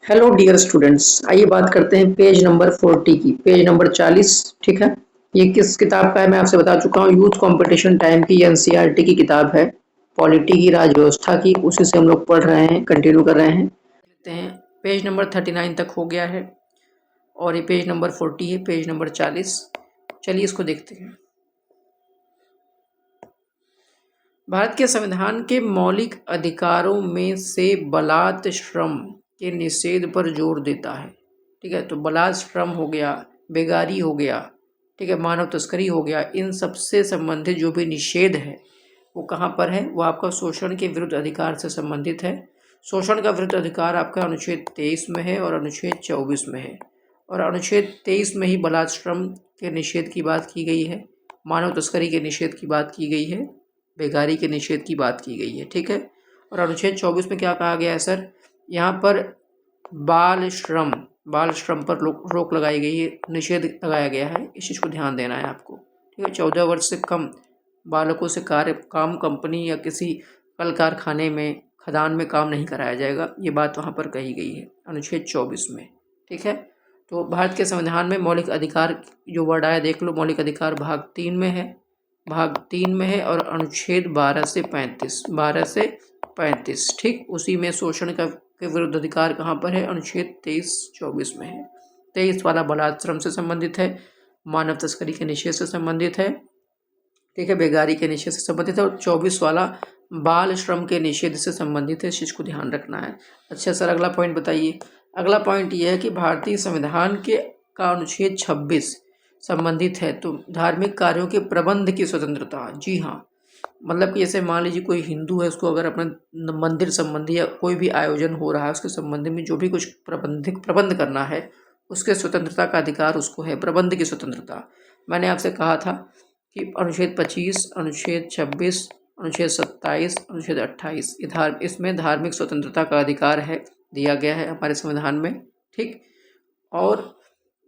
Hello dear students, आइए बात करते हैं पेज नंबर 40 की। Page number 40। ठीक है। ये किस किताब का है मैं आपसे बता चुका हूँ। यूथ कंपटीशन टाइम की एनसीईआरटी की किताब है, पॉलिटी की, राज व्यवस्था की। उसी से हम लोग पढ़ रहे हैं, कंटिन्यू कर रहे हैं। देखते हैं, पेज नंबर 39 तक हो गया है और ये पेज नंबर 40 है, पेज नंबर 40। चलिए इसको देखते हैं। भारत के संविधान के मौलिक अधिकारों में से बलात् श्रम के निषेध पर जोर देता है। ठीक है, तो बलात् श्रम हो गया, बेगारी हो गया, ठीक है, मानव तस्करी हो गया। इन सबसे संबंधित जो भी निषेध है वो कहाँ पर है? वो आपका शोषण के विरुद्ध अधिकार से संबंधित है। शोषण का विरुद्ध अधिकार आपका अनुच्छेद 23 में है और अनुच्छेद 24 में है। और अनुच्छेद 23 में ही बलात् श्रम के निषेध की बात की गई है, मानव तस्करी के निषेध की बात की गई है, बेगारी के निषेध की बात की गई है। ठीक है। और अनुच्छेद 24 में क्या कहा गया है सर? यहाँ पर बाल श्रम पर रोक लगाई गई है, निषेध लगाया गया है। इस चीज़ को ध्यान देना है आपको। ठीक है। 14 वर्ष से कम बालकों से काम कंपनी या किसी कल कारखाने में, खदान में काम नहीं कराया जाएगा। ये बात वहाँ पर कही गई है अनुच्छेद 24 में। ठीक है। तो भारत के संविधान में मौलिक अधिकार जो वर्ड आया देख लो। मौलिक अधिकार भाग 3 में है, और अनुच्छेद 12 से 35। ठीक, उसी में शोषण के विरुद्ध अधिकार कहाँ पर है? अनुच्छेद 23-24 में है। 23 वाला बलात् श्रम से संबंधित है, मानव तस्करी के निषेध से संबंधित है, ठीक है, बेगारी के निषेध से संबंधित है, और 24 वाला बाल श्रम के निषेध से संबंधित है। इस चीज़ को ध्यान रखना है। अच्छा सर, अगला पॉइंट बताइए। अगला पॉइंट ये है कि भारतीय संविधान के का अनुच्छेद 26 संबंधित है तो धार्मिक कार्यों के प्रबंध की स्वतंत्रता। जी हाँ, मतलब कि जैसे मान लीजिए कोई हिंदू है, उसको अगर अपने मंदिर संबंधी या कोई भी आयोजन हो रहा है उसके संबंध में जो भी कुछ प्रबंध करना है, उसके स्वतंत्रता का अधिकार उसको है, प्रबंध की स्वतंत्रता। मैंने आपसे कहा था कि अनुच्छेद 25, अनुच्छेद 26, अनुच्छेद 27, अनुच्छेद 28 इसमें धार्मिक स्वतंत्रता का अधिकार है, दिया गया है हमारे संविधान में। ठीक, और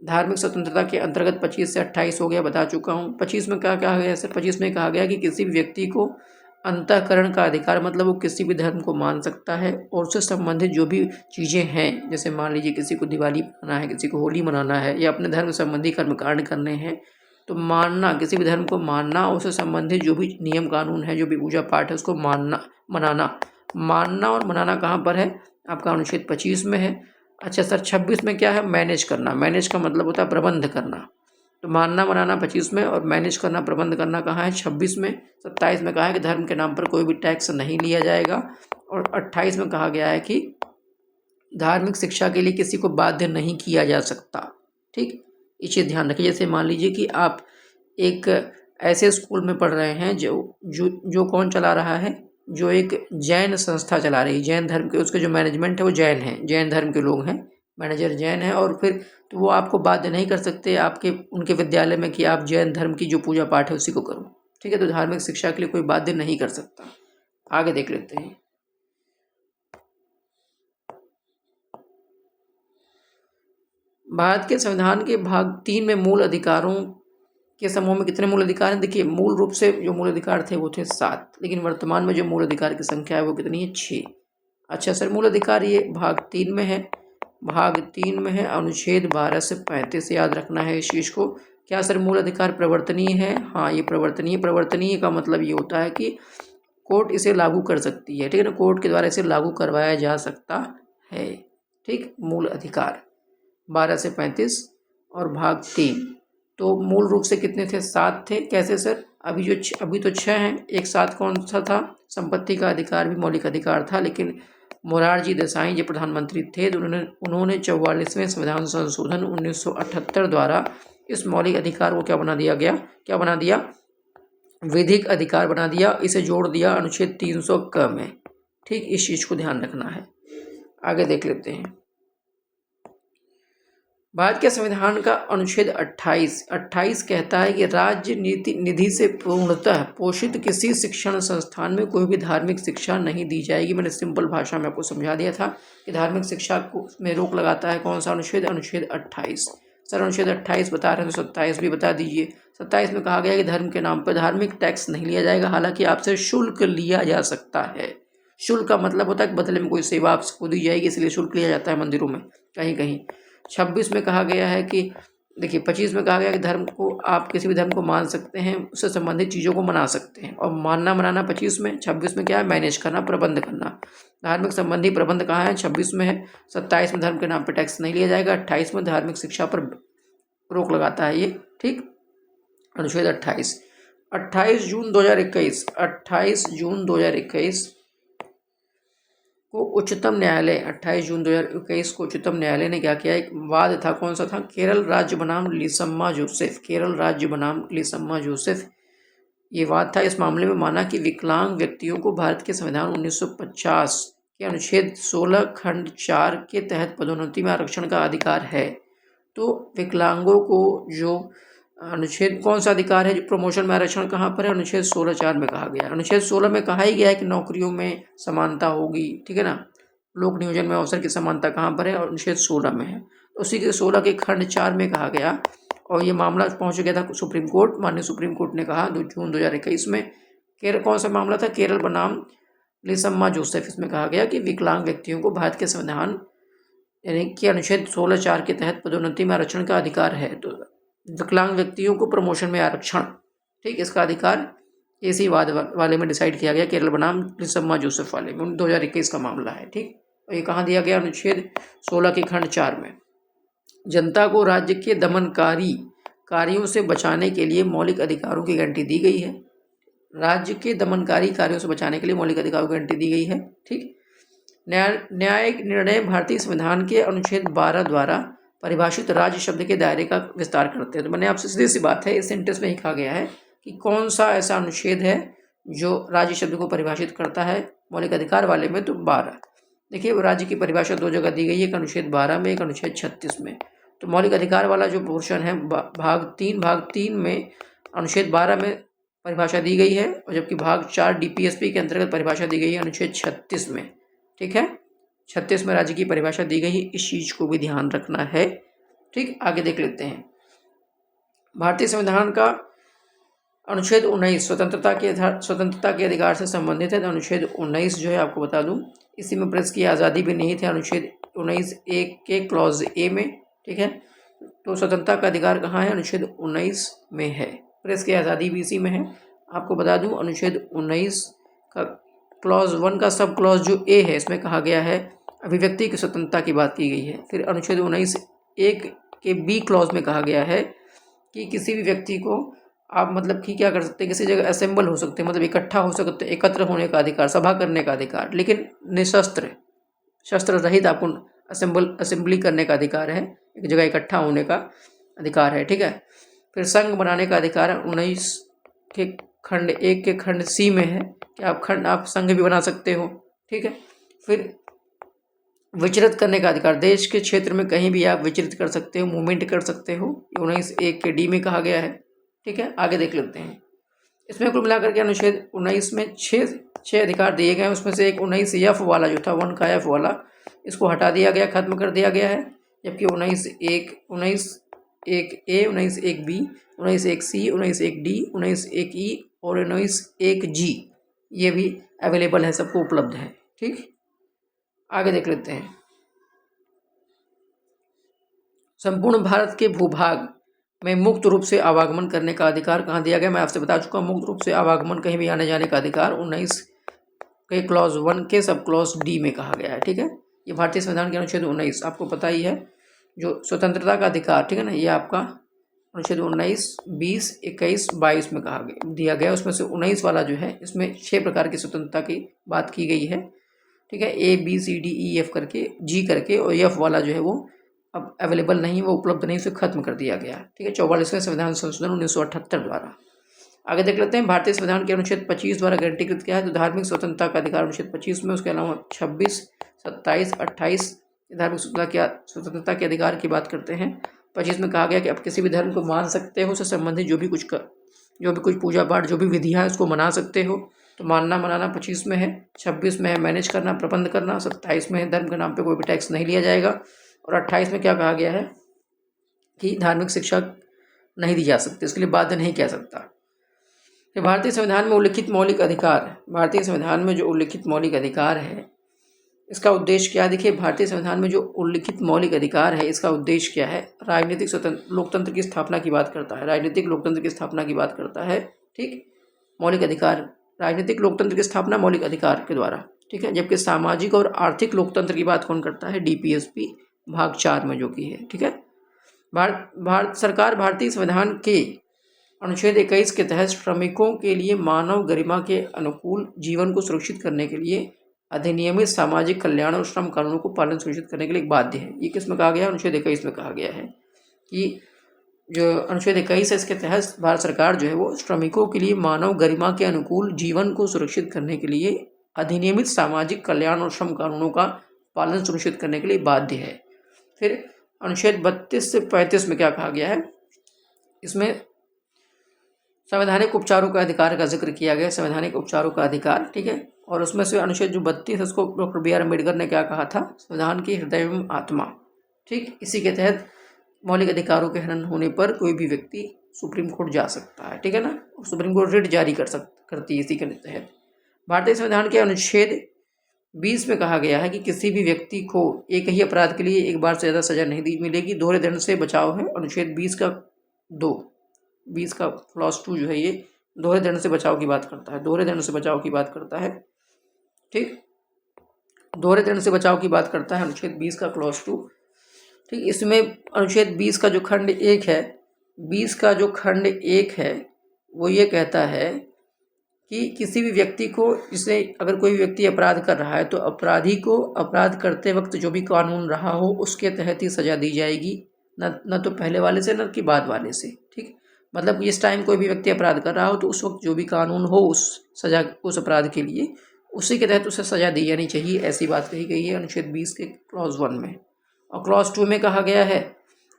धार्मिक स्वतंत्रता के अंतर्गत 25 से 28 हो गया, बता चुका हूँ। 25 में क्या कहा गया सर? 25 में कहा गया कि किसी भी व्यक्ति को अंतःकरण का अधिकार, मतलब वो किसी भी धर्म को मान सकता है और उससे संबंधित जो भी चीज़ें हैं, जैसे मान लीजिए किसी को दिवाली मनाना है, किसी को होली मनाना है, या अपने धर्म संबंधी कर्मकांड करने हैं, तो मानना, किसी भी धर्म को मानना, उससे संबंधित जो भी नियम कानून है, जो भी पूजा पाठ है, उसको मानना और मनाना कहाँ पर है? आपका अनुच्छेद 25 में है। अच्छा सर, 26 में क्या है? मैनेज करना। मैनेज का मतलब होता है प्रबंध करना। तो मानना मनाना 25 में और मैनेज करना, प्रबंध करना कहाँ है? 26 में। 27 में कहा है कि धर्म के नाम पर कोई भी टैक्स नहीं लिया जाएगा। और 28 में कहा गया है कि धार्मिक शिक्षा के लिए किसी को बाध्य नहीं किया जा सकता। ठीक, ये चीज़ ध्यान रखिए। जैसे मान लीजिए कि आप एक ऐसे स्कूल में पढ़ रहे हैं जो कौन चला रहा है? जो एक जैन संस्था चला रही है, जैन धर्म के, उसके जो मैनेजमेंट है वो जैन है, जैन धर्म के लोग हैं, मैनेजर जैन है, और फिर तो वो आपको बाध्य नहीं कर सकते आपके उनके विद्यालय में कि आप जैन धर्म की जो पूजा पाठ है उसी को करो। ठीक है, तो धार्मिक शिक्षा के लिए कोई बाध्य नहीं कर सकता। आगे देख लेते हैं। भारत के संविधान के भाग 3 में मूल अधिकारों के समूह में कितने मूल अधिकार हैं? देखिए, मूल रूप से जो मूल अधिकार थे वो थे 7, लेकिन वर्तमान में जो मूल अधिकार की संख्या है वो कितनी है? 6। अच्छा सर, मूल अधिकार ये भाग 3 में है, भाग 3 में है, अनुच्छेद 12 से 35। याद रखना है इस चीज़ को। क्या सर मूल अधिकार प्रवर्तनीय है? हाँ, ये प्रवर्तनीय। प्रवर्तनीय का मतलब ये होता है कि कोर्ट इसे लागू कर सकती है। ठीक है ना, कोर्ट के द्वारा इसे लागू करवाया जा सकता है। ठीक, मूल अधिकार 12 से 35 और भाग 3। तो मूल रूप से कितने थे? 7 थे। कैसे सर? अभी तो 6 हैं। एक 7 कौन सा था? संपत्ति का अधिकार भी मौलिक अधिकार था, लेकिन मोरारजी देसाई जो प्रधानमंत्री थे तो उन्होंने 44वें संविधान संशोधन 1978 द्वारा इस मौलिक अधिकार को क्या बना दिया? विधिक अधिकार बना दिया। इसे जोड़ दिया अनुच्छेद 300 क में। ठीक, इस चीज़ को ध्यान रखना है। आगे देख लेते हैं। भारत के संविधान का अनुच्छेद 28 कहता है कि राज्य निधि से पूर्णतः पोषित किसी शिक्षण संस्थान में कोई भी धार्मिक शिक्षा नहीं दी जाएगी। मैंने सिंपल भाषा में आपको समझा दिया था कि धार्मिक शिक्षा को में रोक लगाता है कौन सा अनुच्छेद? अनुच्छेद 28। सर अनुच्छेद 28 बता रहे हैं तो 27 भी बता दीजिए। 27 में कहा गया कि धर्म के नाम पर धार्मिक टैक्स नहीं लिया जाएगा, हालांकि आपसे शुल्क लिया जा सकता है। शुल्क का मतलब होता है कि बदले में कोई सेवा आपको दी जाएगी, इसलिए शुल्क लिया जाता है मंदिरों में कहीं कहीं। 26 में कहा गया है कि देखिए 25 में कहा गया कि धर्म को आप किसी भी धर्म को मान सकते हैं, उससे संबंधित चीज़ों को मना सकते हैं। और मानना मनाना 25 में, 26 में क्या है, मैनेज करना, प्रबंध करना। धार्मिक संबंधी प्रबंध कहाँ है, 26 में है। 27 में धर्म के नाम पर टैक्स नहीं लिया जाएगा। 28 में धार्मिक शिक्षा पर रोक लगाता है ये, ठीक, अनुच्छेद 28। 28 जून 2021, 28 जून 2021 को उच्चतम न्यायालय, 28 जून 2021 को उच्चतम न्यायालय ने क्या किया, एक वाद था, कौन सा था, केरल राज्य बनाम लिसम्मा जोसेफ, केरल राज्य बनाम लिसम्मा जोसेफ, ये वाद था। इस मामले में माना कि विकलांग व्यक्तियों को भारत के संविधान 1950 के अनुच्छेद 16 खंड 4 के तहत पदोन्नति में आरक्षण का अधिकार है। तो विकलांगों को जो अनुच्छेद कौन सा अधिकार है, जो प्रमोशन में आरक्षण कहाँ पर है, अनुच्छेद 16(4) में कहा गया है। अनुच्छेद 16 में कहा ही गया है कि नौकरियों में समानता होगी, ठीक है ना, लोक नियोजन में अवसर की समानता कहाँ पर है, और अनुच्छेद 16 में है। तो उसी के 16 के खंड 4 में कहा गया, और ये मामला पहुंच गया था सुप्रीम कोर्ट। माननीय सुप्रीम कोर्ट ने कहा 2 जून 2021 में, केरल कौन सा मामला था, केरल बनाम लिसम्मा जोसेफ। इसमें कहा गया कि विकलांग व्यक्तियों को भारत के संविधान यानी कि अनुच्छेद 16(4) के तहत पदोन्नति में आरक्षण का अधिकार है। तो विकलांग व्यक्तियों को प्रमोशन में आरक्षण, ठीक, इसका अधिकार इसी वाद वाले में डिसाइड किया गया, केरल बनाम लिसम्मा जोसेफ वाले में, 2021 का मामला है, ठीक। और ये कहाँ दिया गया, अनुच्छेद 16 के खंड 4 में। जनता को राज्य के दमनकारी कार्यों से बचाने के लिए मौलिक अधिकारों की गारंटी दी गई है। राज्य के दमनकारी कार्यों से बचाने के लिए मौलिक अधिकारों की गारंटी दी गई है, ठीक। न्यायिक निर्णय भारतीय संविधान के अनुच्छेद 12 द्वारा परिभाषित राज्य शब्द के दायरे का विस्तार करते हैं। तो मैंने आपसे सीधी सी बात है, इस सेंटेंस में ही कहा गया है कि कौन सा ऐसा अनुच्छेद है जो राज्य शब्द को परिभाषित करता है मौलिक अधिकार वाले में, तो 12। देखिए राज्य की परिभाषा 2 जगह दी गई है, एक अनुच्छेद 12 में, एक अनुच्छेद 36 में। तो मौलिक अधिकार वाला जो पोर्शन है भाग 3 में अनुच्छेद 12 में परिभाषा दी गई है, और जबकि भाग 4 DPSP के अंतर्गत परिभाषा दी गई है अनुच्छेद 36 में, ठीक है। 36 में राज्य की परिभाषा दी गई है, इस चीज को भी ध्यान रखना है, ठीक। आगे देख लेते हैं, भारतीय संविधान का अनुच्छेद 19 स्वतंत्रता के अधिकार से संबंधित है। तो अनुच्छेद 19 जो है आपको बता दूं, इसी में प्रेस की आज़ादी भी नहीं थे, अनुच्छेद 19(1) के क्लॉज ए में, ठीक है। तो स्वतंत्रता का अधिकार कहाँ है, अनुच्छेद 19 में है। प्रेस की आज़ादी भी इसी में है। आपको बता दूं अनुच्छेद 19 का क्लॉज 1 का सब क्लॉज जो ए है, इसमें कहा गया है अभिव्यक्ति की स्वतंत्रता की बात की गई है। फिर अनुच्छेद 19(1) के बी क्लॉज में कहा गया है कि किसी भी व्यक्ति को आप मतलब कि क्या कर सकते हैं, किसी जगह असेंबल हो सकते हैं, मतलब इकट्ठा हो सकते हैं, एकत्र होने का अधिकार, सभा करने का अधिकार, लेकिन निशस्त्र, शस्त्र रहित आपको असेंबली करने का अधिकार है, एक जगह इकट्ठा होने का अधिकार है, ठीक है। फिर संघ बनाने का अधिकार 19 के खंड 1 के खंड सी में है कि आप संघ भी बना सकते हो, ठीक है। फिर विचरित करने का अधिकार, देश के क्षेत्र में कहीं भी आप विचरित कर सकते हो, मूवमेंट कर सकते हो, 19(1) के डी में कहा गया है, ठीक है। आगे देख लेते हैं, इसमें कुल मिलाकर के अनुच्छेद 19 में 6 अधिकार दिए गए हैं। उसमें से एक 19(f) वाला जो था, 1 का F वाला, इसको हटा दिया गया, खत्म कर दिया गया है। जबकि 19(1), 19(1)A, 19(1)B, 19(1)C, 19(1)D, 19(1)E और 19(1)G ये भी अवेलेबल है, सबको उपलब्ध है, ठीक। आगे देख लेते हैं, संपूर्ण भारत के भूभाग में मुक्त रूप से आवागमन करने का अधिकार कहाँ दिया गया, मैं आपसे बता चुका हूँ। मुक्त रूप से आवागमन कहीं भी आने जाने का अधिकार 19 के क्लॉज 1 के सब क्लॉज डी में कहा गया है, ठीक है। ये भारतीय संविधान के अनुच्छेद 19 आपको पता ही है, जो स्वतंत्रता का अधिकार, ठीक है ना, ये आपका अनुच्छेद 19, 20, 21, 22 में कहा गया दिया गया। उसमें से 19 वाला जो है, इसमें 6 प्रकार की स्वतंत्रता की बात की गई है, ठीक है, ABCDEF करके, G करके, और F वाला जो है वो अब अवेलेबल नहीं, वो उपलब्ध नहीं, उसे खत्म कर दिया गया, ठीक है। 44वें संविधान संशोधन 1978 द्वारा। आगे देख लेते हैं, भारतीय संविधान के अनुच्छेद 25 द्वारा गारंटीकृत क्या है, तो धार्मिक स्वतंत्रता का अधिकार अनुच्छेद 25 में, उसके अलावा 26, 27, 28 धार्मिक स्वतंत्रता के अधिकार की बात करते हैं। 25 में कहा गया कि आप किसी भी धर्म को मान सकते हो, उससे संबंधित जो भी कुछ पूजा पाठ, जो भी विधियाँ है, उसको मना सकते हो। तो मानना मनाना 25 में है। 26 में है मैनेज करना, प्रबंध करना। 27 में है धर्म के नाम पे कोई भी टैक्स नहीं लिया जाएगा। और 28 में क्या कहा गया है कि धार्मिक शिक्षा नहीं दी जा सकती, इसके लिए बाध्य नहीं कह सकता। कि भारतीय संविधान में उल्लिखित मौलिक अधिकार, भारतीय संविधान में जो उल्लिखित मौलिक अधिकार है इसका उद्देश्य क्या है? देखिए, भारतीय संविधान में जो उल्लिखित मौलिक अधिकार है इसका उद्देश्य क्या है? राजनीतिक स्वतंत्र लोकतंत्र की स्थापना की बात करता है, राजनीतिक लोकतंत्र की स्थापना की बात करता है। ठीक, मौलिक अधिकार, राजनीतिक लोकतंत्र की स्थापना मौलिक अधिकार के द्वारा। ठीक है, जबकि सामाजिक और आर्थिक लोकतंत्र की बात कौन करता है? DPSP भाग 4 में जो की है। ठीक है, भारत सरकार भारतीय संविधान के अनुच्छेद 21 के तहत श्रमिकों के लिए मानव गरिमा के अनुकूल जीवन को सुरक्षित करने के लिए अधिनियमित सामाजिक कल्याण और श्रम कानूनों को पालन सुनिश्चित करने के लिए बाध्य है। ये किस में कहा गया है? अनुच्छेद 21 में कहा गया है कि जो अनुच्छेद 21 है इसके तहत भारत सरकार जो है वो श्रमिकों के लिए मानव गरिमा के अनुकूल जीवन को सुरक्षित करने के लिए अधिनियमित सामाजिक कल्याण और श्रम कानूनों का पालन सुनिश्चित करने के लिए बाध्य है। फिर अनुच्छेद 32 से 35 में क्या कहा गया है? इसमें संवैधानिक उपचारों का अधिकार का जिक्र किया गया, संवैधानिक उपचारों का अधिकार। ठीक है, और उसमें से अनुच्छेद जो 32 है उसको डॉक्टर BR अम्बेडकर ने क्या कहा था? संविधान की हृदय एवं आत्मा। ठीक, इसी के तहत मौलिक अधिकारों के हनन होने पर कोई भी व्यक्ति सुप्रीम कोर्ट जा सकता है। ठीक है ना, सुप्रीम कोर्ट रिट जारी करती है इसी के तहत। भारतीय संविधान के अनुच्छेद 20 में कहा गया है कि किसी भी व्यक्ति को एक ही अपराध के लिए एक बार से ज़्यादा सजा नहीं मिलेगी, दोहरे दंड से बचाव है। अनुच्छेद 20 का क्लॉज 2 जो है ये दोहरे दंड से बचाव की बात करता है, दोहरे दंड से बचाव की बात करता है। ठीक, दोहरे दंड से बचाव की बात करता है अनुच्छेद 20 का क्लॉज 2। ठीक, इसमें अनुच्छेद 20 का जो खंड 1 है, 20 का जो खंड 1 है वो ये कहता है कि किसी भी व्यक्ति को, जिसने अगर कोई भी व्यक्ति अपराध कर रहा है तो अपराधी को अपराध करते वक्त जो भी कानून रहा हो उसके तहत ही सज़ा दी जाएगी, न तो पहले वाले से न कि बाद वाले से। ठीक, मतलब इस टाइम कोई भी व्यक्ति अपराध कर रहा हो तो उस वक्त जो भी कानून हो उस सज़ा उस अपराध के लिए उसी के तहत उसे सज़ा दी जानी चाहिए, ऐसी बात कही गई है अनुच्छेद 20 के क्लॉज 1 में। और क्लॉज 2 में कहा गया है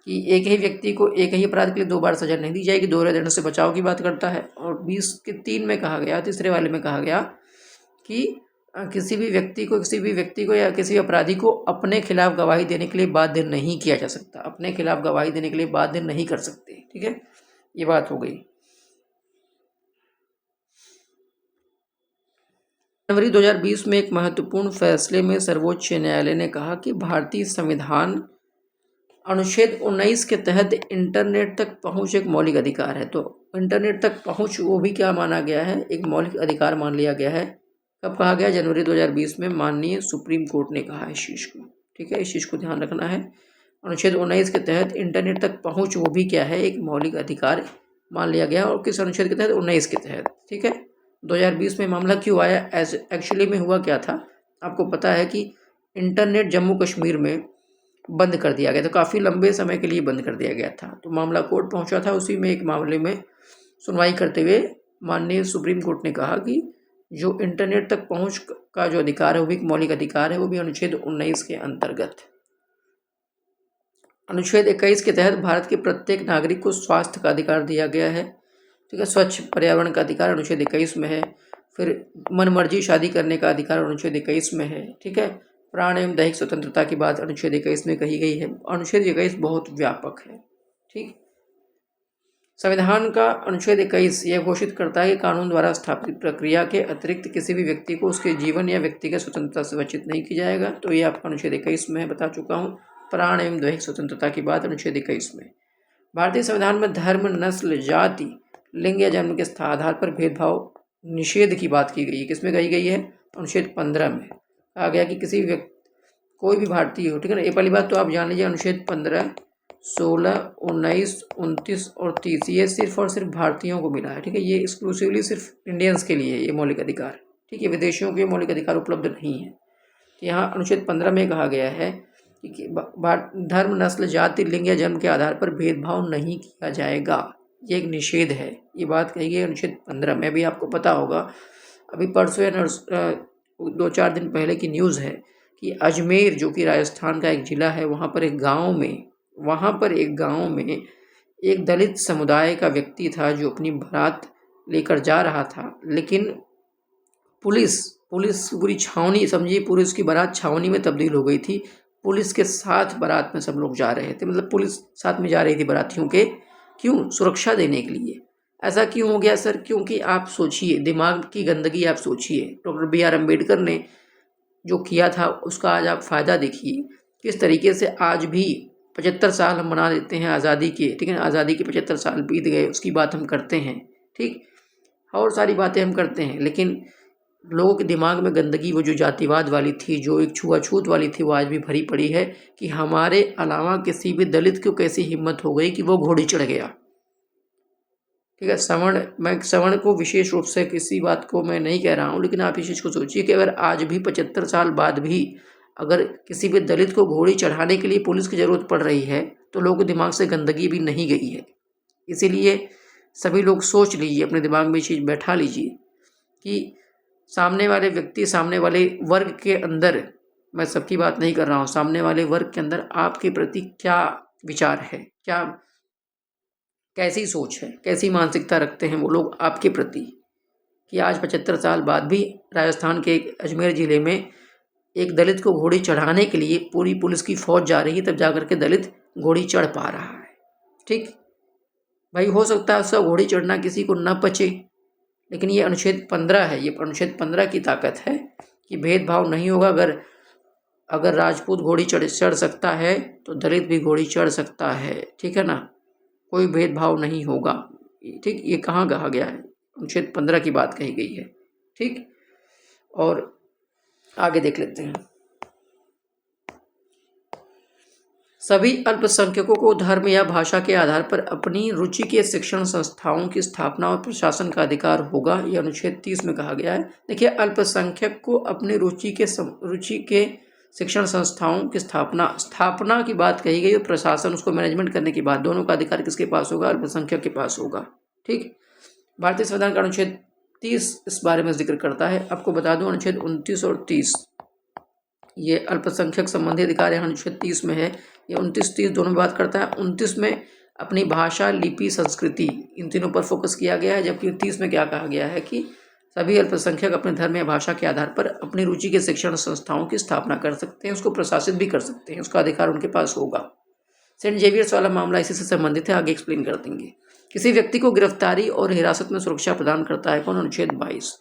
कि एक ही व्यक्ति को एक ही अपराध के लिए 2 बार सजा नहीं दी जाएगी, दोहरे दंड से बचाव की बात करता है। और 20 के 3 में कहा गया, तीसरे वाले में कहा गया कि किसी भी व्यक्ति को या किसी अपराधी को अपने खिलाफ गवाही देने के लिए बाध्य नहीं किया जा सकता, अपने खिलाफ गवाही देने के लिए बाध्य नहीं कर सकते। ठीक है, ये बात हो गई। जनवरी 2020 में एक महत्वपूर्ण फैसले में सर्वोच्च न्यायालय ने कहा कि भारतीय संविधान अनुच्छेद 19 के तहत इंटरनेट तक पहुंच एक मौलिक अधिकार है। तो इंटरनेट तक पहुंच वो भी क्या माना गया है? एक मौलिक अधिकार मान लिया गया है। कब कहा गया? जनवरी 2020 में माननीय सुप्रीम कोर्ट ने कहा इस चीज़ को। ठीक है, इस चीज़ को ध्यान रखना है। अनुच्छेद 19 के तहत इंटरनेट तक पहुँच वो भी क्या है? एक मौलिक अधिकार मान लिया गया। और किस अनुच्छेद के तहत? 19 के तहत। ठीक है, 2020 में मामला क्यों आया? एक्चुअली में हुआ क्या था, आपको पता है कि इंटरनेट जम्मू कश्मीर में बंद कर दिया गया था, काफ़ी लंबे समय के लिए बंद कर दिया गया था। तो मामला कोर्ट पहुंचा था, उसी में एक मामले में सुनवाई करते हुए माननीय सुप्रीम कोर्ट ने कहा कि जो इंटरनेट तक पहुंच का जो अधिकार है वो भी एक मौलिक अधिकार है, वो भी अनुच्छेद 19 के अंतर्गत। अनुच्छेद 21 के तहत भारत के प्रत्येक नागरिक को स्वास्थ्य का अधिकार दिया गया है। ठीक है, स्वच्छ पर्यावरण का अधिकार अनुच्छेद 21 में है। फिर मनमर्जी शादी करने का अधिकार अनुच्छेद 21 में है। ठीक है, प्राण एवं दैहिक स्वतंत्रता की बात अनुच्छेद 21 में कही गई है। अनुच्छेद 21 बहुत व्यापक है। ठीक, संविधान का अनुच्छेद 21 यह घोषित करता है कि कानून द्वारा स्थापित प्रक्रिया के अतिरिक्त किसी भी व्यक्ति को उसके जीवन या व्यक्तिगत स्वतंत्रता से वंचित नहीं किया जाएगा। तो ये आपका अनुच्छेद 21 में बता चुका हूँ। प्राण एवं दैहिक स्वतंत्रता की बात अनुच्छेद 21 में। भारतीय संविधान में धर्म, नस्ल, जाति, लिंग या जन्म के आधार पर भेदभाव निषेध की बात की गई है। किसमें कही गई है? अनुच्छेद 15 में कहा गया कि किसी भी कोई भी भारतीय हो। ठीक है ना, ये पहली बात तो आप जान लीजिए। अनुच्छेद 15, 16, 19, 29 और 30 ये सिर्फ और सिर्फ भारतीयों को मिला है। ठीक है, ये एक्सक्लूसिवली सिर्फ इंडियंस के लिए ये मौलिक अधिकार। ठीक है, विदेशियों के मौलिक अधिकार उपलब्ध नहीं है। तो यहाँ अनुच्छेद 15 में कहा गया है कि धर्म, नस्ल, जाति, लिंग या जन्म के आधार पर भेदभाव नहीं किया जाएगा, ये एक निषेध है। ये बात कही गई अनुच्छेद 15 में। भी आपको पता होगा, अभी परसों या 2-4 दिन पहले की न्यूज़ है कि अजमेर जो कि राजस्थान का एक ज़िला है, वहाँ पर एक गांव में एक दलित समुदाय का व्यक्ति था जो अपनी बारात लेकर जा रहा था, लेकिन पुलिस पूरी छावनी समझिए, पूरी उसकी बारात छावनी में तब्दील हो गई थी। पुलिस के साथ बारात में सब लोग जा रहे थे, मतलब पुलिस साथ में जा रही थी बारातियों के। क्यों? सुरक्षा देने के लिए। ऐसा क्यों हो गया सर? क्योंकि आप सोचिए, दिमाग की गंदगी आप सोचिए। डॉक्टर बी आर अम्बेडकर ने जो किया था उसका आज आप फ़ायदा देखिए। किस तरीके से आज भी 75 साल हम मना देते हैं आज़ादी के, ठीक है ना, आज़ादी के 75 साल बीत गए, उसकी बात हम करते हैं, ठीक, और सारी बातें हम करते हैं, लेकिन लोगों के दिमाग में गंदगी, वो जो जातिवाद वाली थी, जो एक छुआछूत वाली थी, वो आज भी भरी पड़ी है कि हमारे अलावा किसी भी दलित को कैसी हिम्मत हो गई कि वो घोड़ी चढ़ गया। ठीक है, सवर्ण को विशेष रूप से किसी बात को मैं नहीं कह रहा हूँ, लेकिन आप इस चीज़ को सोचिए कि अगर आज भी 75 साल बाद भी अगर किसी भी दलित को घोड़ी चढ़ाने के लिए पुलिस की ज़रूरत पड़ रही है तो लोगों के दिमाग से गंदगी भी नहीं गई है। इसीलिए सभी लोग सोच लीजिए, अपने दिमाग में ये चीज़ बैठा लीजिए कि सामने वाले व्यक्ति, सामने वाले वर्ग के अंदर, मैं सबकी बात नहीं कर रहा हूँ, सामने वाले वर्ग के अंदर आपके प्रति क्या विचार है, क्या कैसी सोच है, कैसी मानसिकता रखते हैं वो लोग आपके प्रति, कि आज 75 साल बाद भी राजस्थान के अजमेर ज़िले में एक दलित को घोड़ी चढ़ाने के लिए पूरी पुलिस की फ़ौज जा रही है, तब जाकर के दलित घोड़ी चढ़ पा रहा है। ठीक भाई, हो सकता है उसका घोड़ी चढ़ना किसी को न पचे, लेकिन ये अनुच्छेद 15 है, ये अनुच्छेद 15 की ताकत है कि भेदभाव नहीं होगा। अगर राजपूत घोड़ी चढ़ सकता है तो दलित भी घोड़ी चढ़ सकता है, ठीक है ना, कोई भेदभाव नहीं होगा। ठीक, ये कहाँ कहा गया है? अनुच्छेद 15 की बात कही गई है। ठीक, और आगे देख लेते हैं। सभी अल्पसंख्यकों को धर्म या भाषा के आधार पर अपनी रुचि के शिक्षण संस्थाओं की स्थापना और प्रशासन का अधिकार होगा, यह अनुच्छेद 30 में कहा गया है। देखिए, अल्पसंख्यक को अपनी रुचि के शिक्षण संस्थाओं की स्थापना की बात कही गई और प्रशासन, उसको मैनेजमेंट करने की बात, दोनों का अधिकार किसके पास होगा? अल्पसंख्यक के पास होगा। ठीक, भारतीय संविधान का अनुच्छेद 30 इस बारे में जिक्र करता है। आपको बता दूं, अनुच्छेद 29 और 30 ये अल्पसंख्यक संबंधी अधिकार है, अनुच्छेद 30 में है। ये 29-30 दोनों में बात करता है। 29 में अपनी भाषा, लिपि, संस्कृति, इन तीनों पर फोकस किया गया है, जबकि 30 में क्या कहा गया है कि सभी अल्पसंख्यक अपने धर्म या भाषा के आधार पर अपनी रुचि के शिक्षण संस्थाओं की स्थापना कर सकते हैं, उसको प्रशासित भी कर सकते हैं, उसका अधिकार उनके पास होगा। सेंट जेवियर्स वाला मामला इसी से संबंधित है, आगे एक्सप्लेन कर देंगे। किसी व्यक्ति को गिरफ्तारी और हिरासत में सुरक्षा प्रदान करता है कौन? अनुच्छेद 22।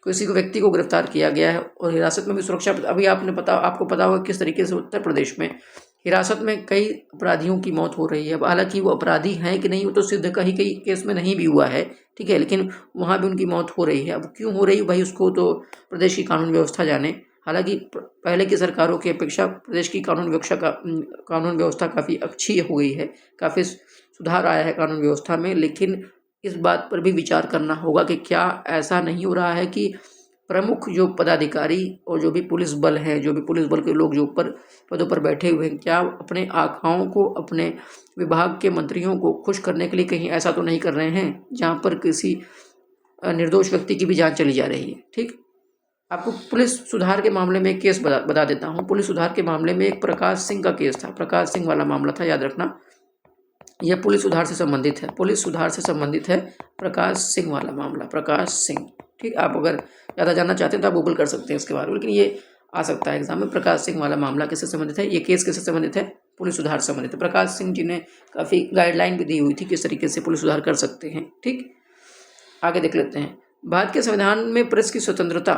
किसी को व्यक्ति को गिरफ्तार किया गया है और हिरासत में भी सुरक्षा, अभी आपको पता होगा किस तरीके से उत्तर प्रदेश में हिरासत में कई अपराधियों की मौत हो रही है। अब हालांकि वो अपराधी हैं कि नहीं वो तो सिद्ध कहीं कई केस में नहीं भी हुआ है, ठीक है, लेकिन वहाँ भी उनकी मौत हो रही है। अब क्यों हो रही है भाई, उसको तो प्रदेश की कानून व्यवस्था जाने। हालांकि पहले की सरकारों की अपेक्षा प्रदेश की कानून व्यवस्था काफ़ी अच्छी हो गई है, काफ़ी सुधार आया है कानून व्यवस्था में, लेकिन इस बात पर भी विचार करना होगा कि क्या ऐसा नहीं हो रहा है कि प्रमुख जो पदाधिकारी और जो भी पुलिस बल हैं, जो भी पुलिस बल के लोग जो ऊपर पदों पर बैठे हुए हैं, क्या अपने आखाओं को, अपने विभाग के मंत्रियों को खुश करने के लिए कहीं ऐसा तो नहीं कर रहे हैं जहाँ पर किसी निर्दोष व्यक्ति की भी जान चली जा रही है। ठीक, आपको पुलिस सुधार के मामले में एक केस बता देता हूँ। पुलिस सुधार के मामले में एक प्रकाश सिंह का केस था, प्रकाश सिंह वाला मामला था, याद रखना, यह पुलिस सुधार से संबंधित है, पुलिस सुधार से संबंधित है प्रकाश सिंह वाला मामला, प्रकाश सिंह। ठीक, आप अगर ज़्यादा जानना चाहते हैं तो आप गूगल कर सकते हैं इसके बारे में, लेकिन ये आ सकता है एग्जाम में। प्रकाश सिंह वाला मामला किससे संबंधित है? ये केस किससे संबंधित है? पुलिस सुधार से संबंधित है। प्रकाश सिंह जी ने काफ़ी गाइडलाइन भी दी हुई थी किस तरीके से पुलिस सुधार कर सकते हैं। ठीक, आगे देख लेते हैं। भारत के संविधान में प्रेस की स्वतंत्रता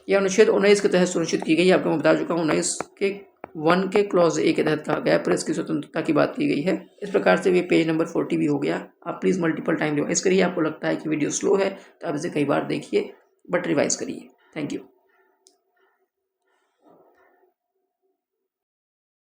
यह अनुच्छेद 19 के तहत सुनिश्चित की गई है। आपको मैं बता चुका हूँ, 19 के 1 के क्लॉज ए के तहत कहा गया है, प्रेस की स्वतंत्रता की बात की गई है। इस प्रकार से ये पेज नंबर 40 भी हो गया। आप प्लीज़ मल्टीपल टाइम रिवाइज करिए। आपको लगता है कि वीडियो स्लो है तो आप इसे कई बार देखिए, बट रिवाइज करिए। Thank you.